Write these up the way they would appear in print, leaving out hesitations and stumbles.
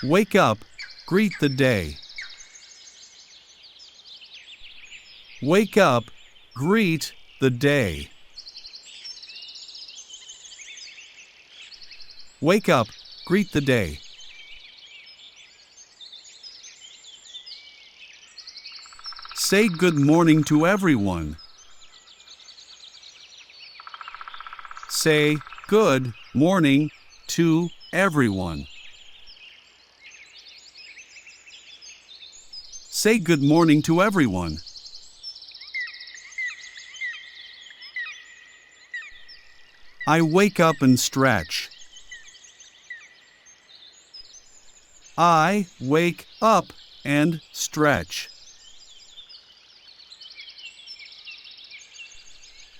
Wake up, greet the day. Wake up, greet the day. Wake up, greet the day. Say good morning to everyone. Say good morning to everyone. Say good morning to everyone. I wake up and stretch. I wake up and stretch.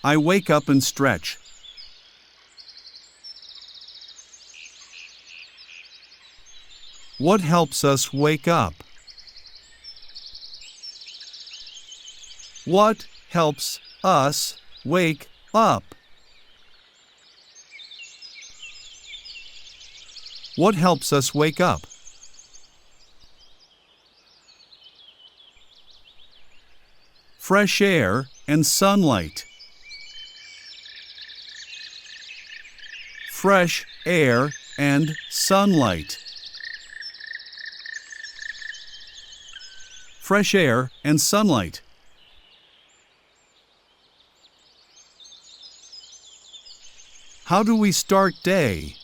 I wake up and stretch. What helps us wake up? What helps us wake up? What helps us wake up? Fresh air and sunlight. Fresh air and sunlight. Fresh air and sunlight. How do we start day?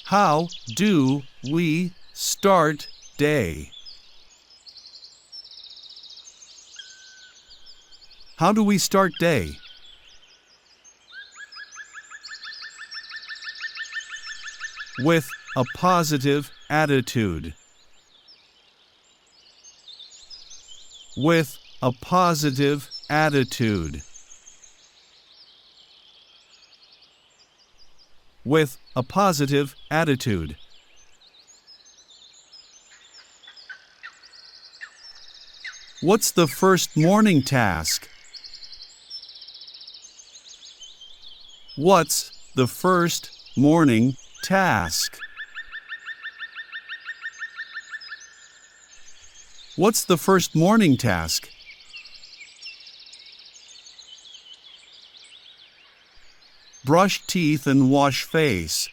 How do we start day? How do we start day? With a positive attitude. With a positive attitude. With a positive attitude. What's the first morning task? What's the first morning task? What's the first morning task? Brush teeth and wash face.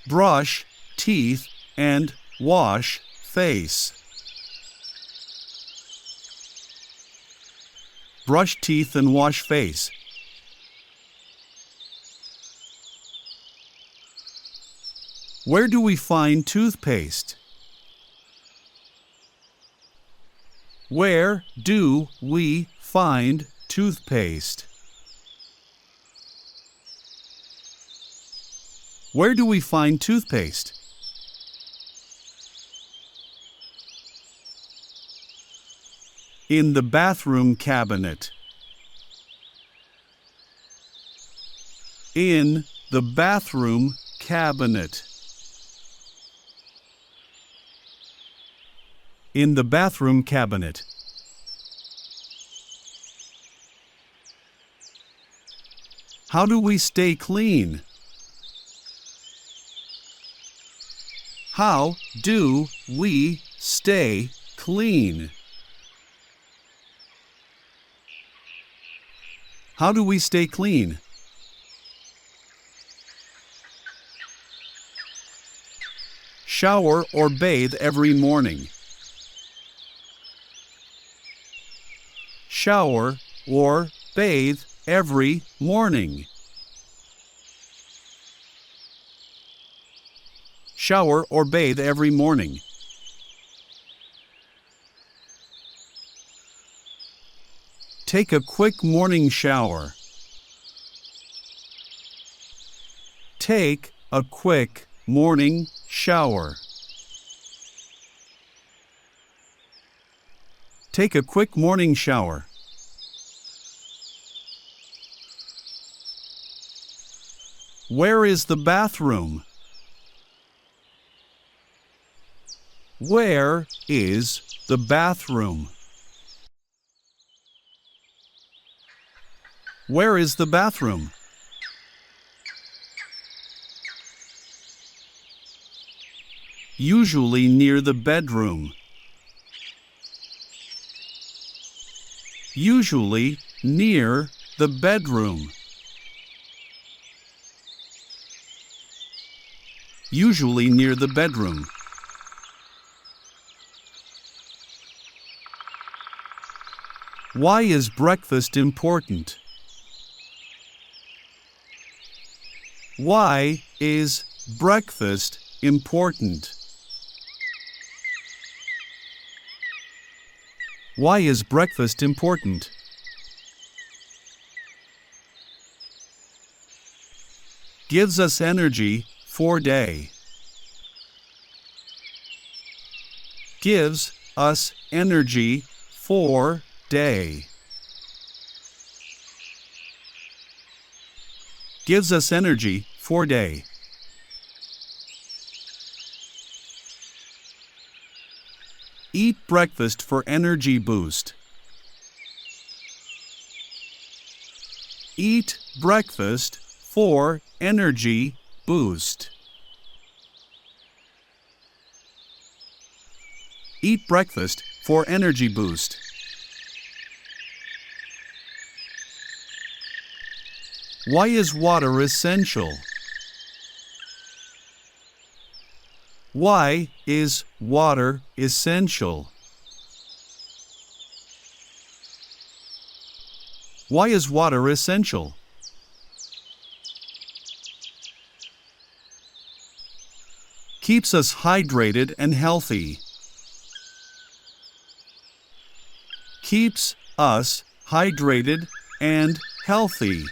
Brush teeth and wash face. Brush teeth and wash face. Where do we find toothpaste? Where do we find toothpaste? Where do we find toothpaste? In the bathroom cabinet. In the bathroom cabinet. In the bathroom cabinet. How do we stay clean? How do we stay clean? How do we stay clean? Shower or bathe every morning. Shower or bathe every morning. Shower or bathe every morning. Take a quick morning shower. Take a quick morning shower. Take a quick morning shower. Where is the bathroom? Where is the bathroom? Where is the bathroom? usually near the bedroom. Usually near the bedroom. Usually near the bedroom. Why is breakfast important? Why is breakfast important? Why is breakfast important? Gives us energy for day. Gives us energy for day. Gives us energy for day. Eat breakfast for energy boost. Eat breakfast for energy boost. Eat breakfast for energy boost. Why is water essential? Why is water essential? Why is water essential? Keeps us hydrated and healthy. Keeps us hydrated and healthy.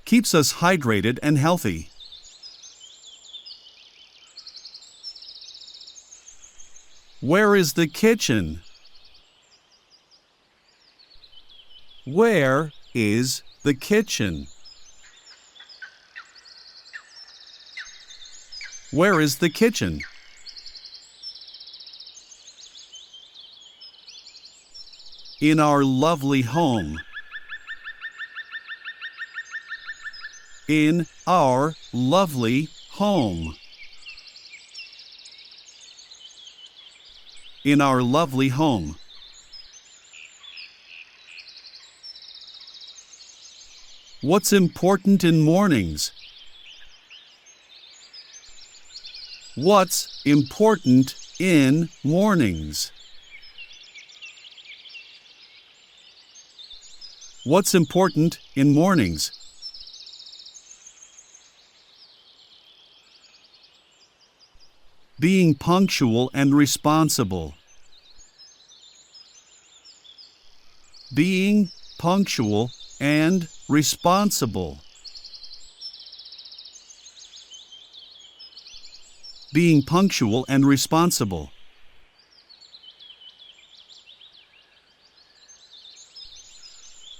Keeps us hydrated and healthy. Where is the kitchen? Where is the kitchen? Where is the kitchen? In our lovely home. In our lovely home. In our lovely home. What's important in mornings? What's important in mornings? What's important in mornings? Being punctual and responsible. Being punctual and responsible. Being punctual and responsible.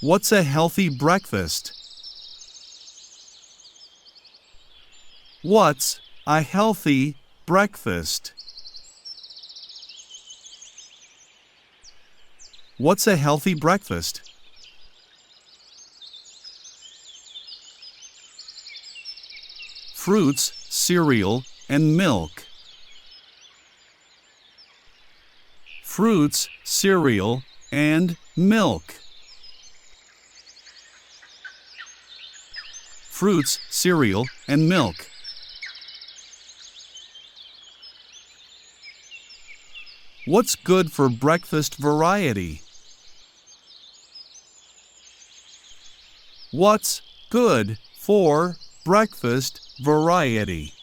What's a healthy breakfast? What's a healthy breakfast? What's a healthy breakfast? Fruits, cereal, and milk. Fruits, cereal, and milk. Fruits, cereal, and milk. What's good for breakfast variety? What's good for breakfast variety?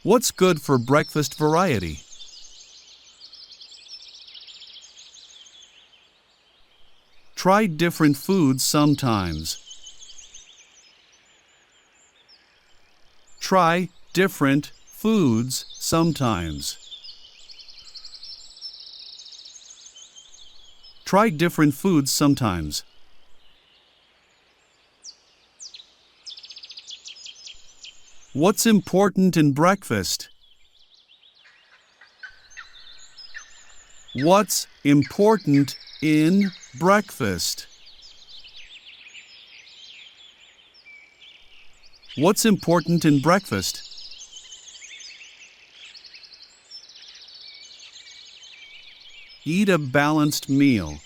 What's good for breakfast variety? Try different foods sometimes. Try different foods sometimes. Try different foods sometimes. What's important in breakfast? What's important in breakfast? What's important in breakfast? Eat a balanced meal.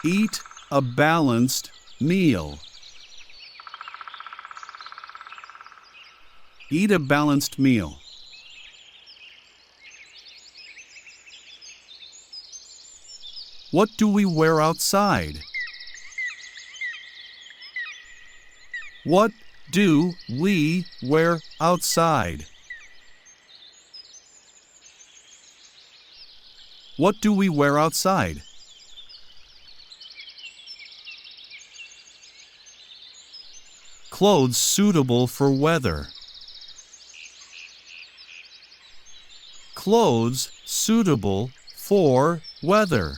Eat a balanced meal. Eat a balanced meal. What do we wear outside? What do we wear outside? What do we wear outside? Clothes suitable for weather. Clothes suitable for weather.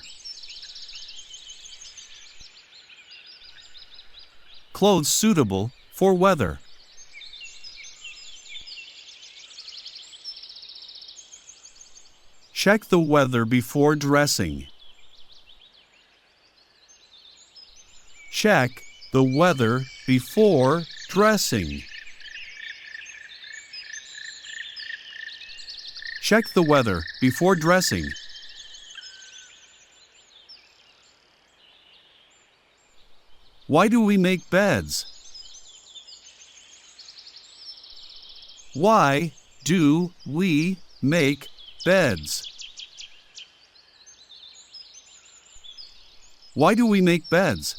Clothes suitable for weather. Check the weather before dressing. Check the weather before dressing. Check the weather before dressing. Why do we make beds? Why do we make beds? Why do we make beds?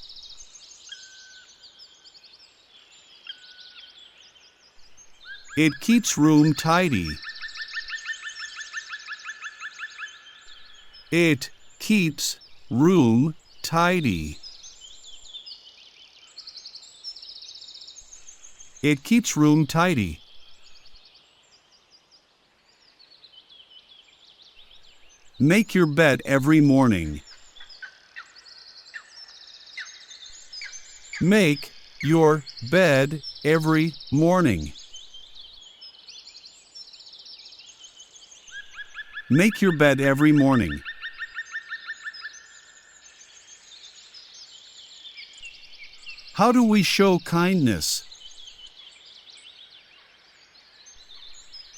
It keeps room tidy. It keeps room tidy. It keeps room tidy. Make your bed every morning. Make your bed every morning. Make your bed every morning. How do we show kindness?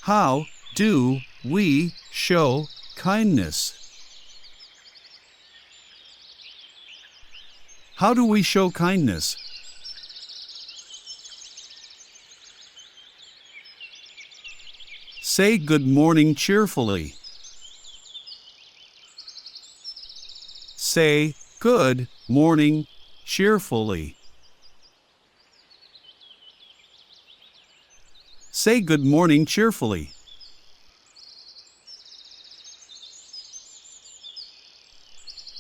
How do we show kindness? How do we show kindness? Say good morning cheerfully. Say good morning cheerfully. Say good morning cheerfully.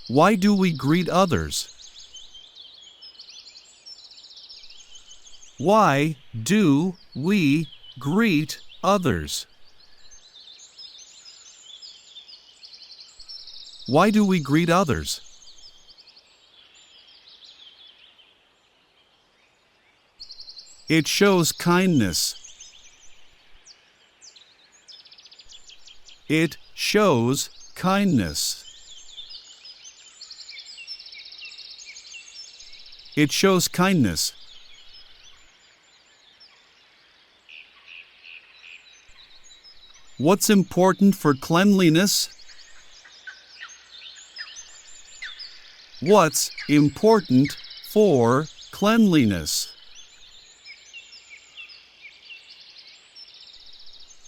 Why do we greet others? Why do we greet others? Why do we greet others? It shows kindness. It shows kindness. It shows kindness. What's important for cleanliness? What's important for cleanliness?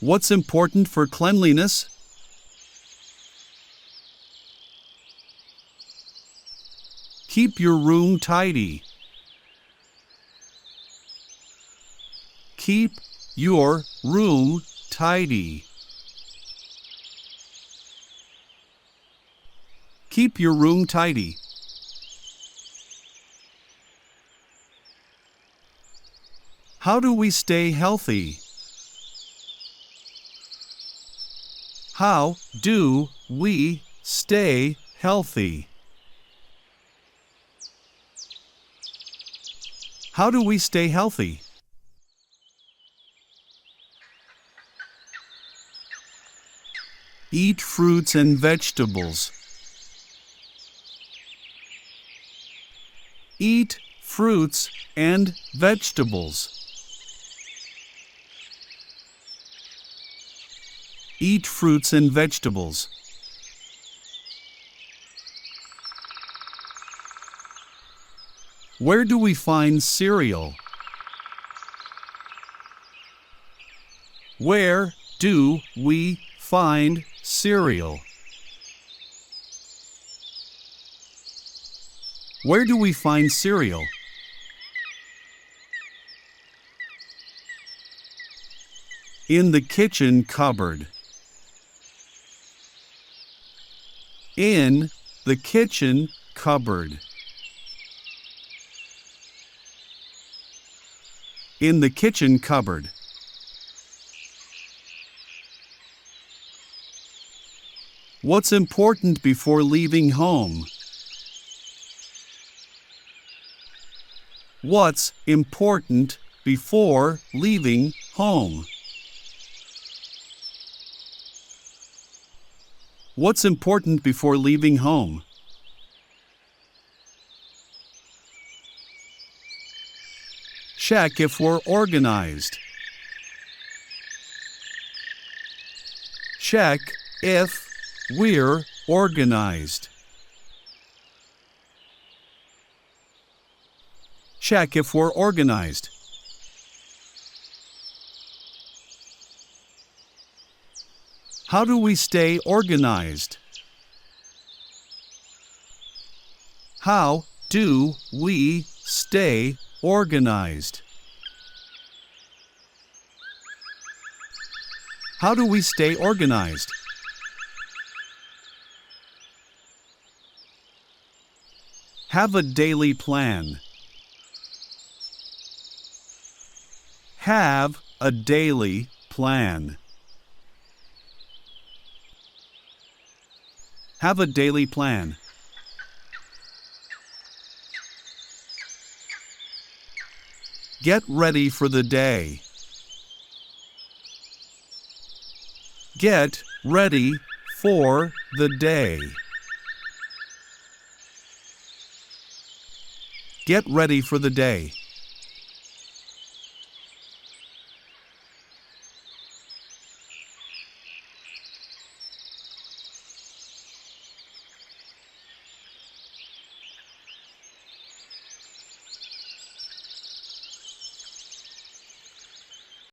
What's important for cleanliness? Keep your room tidy. Keep your room tidy. Keep your room tidy. How do we stay healthy? How do we stay healthy? How do we stay healthy? Eat fruits and vegetables. Eat fruits and vegetables. Eat fruits and vegetables. Where do we find cereal? Where do we find cereal? Where do we find cereal? In the kitchen cupboard. In the kitchen cupboard. In the kitchen cupboard. What's important before leaving home? What's important before leaving home? What's important before leaving home? Check if we're organized. Check if we're organized. Check if we're organized. How do we stay organized? How do we stay organized? How do we stay organized? Have a daily plan. Have a daily plan. Have a daily plan. Get ready for the day. Get ready for the day. Get ready for the day.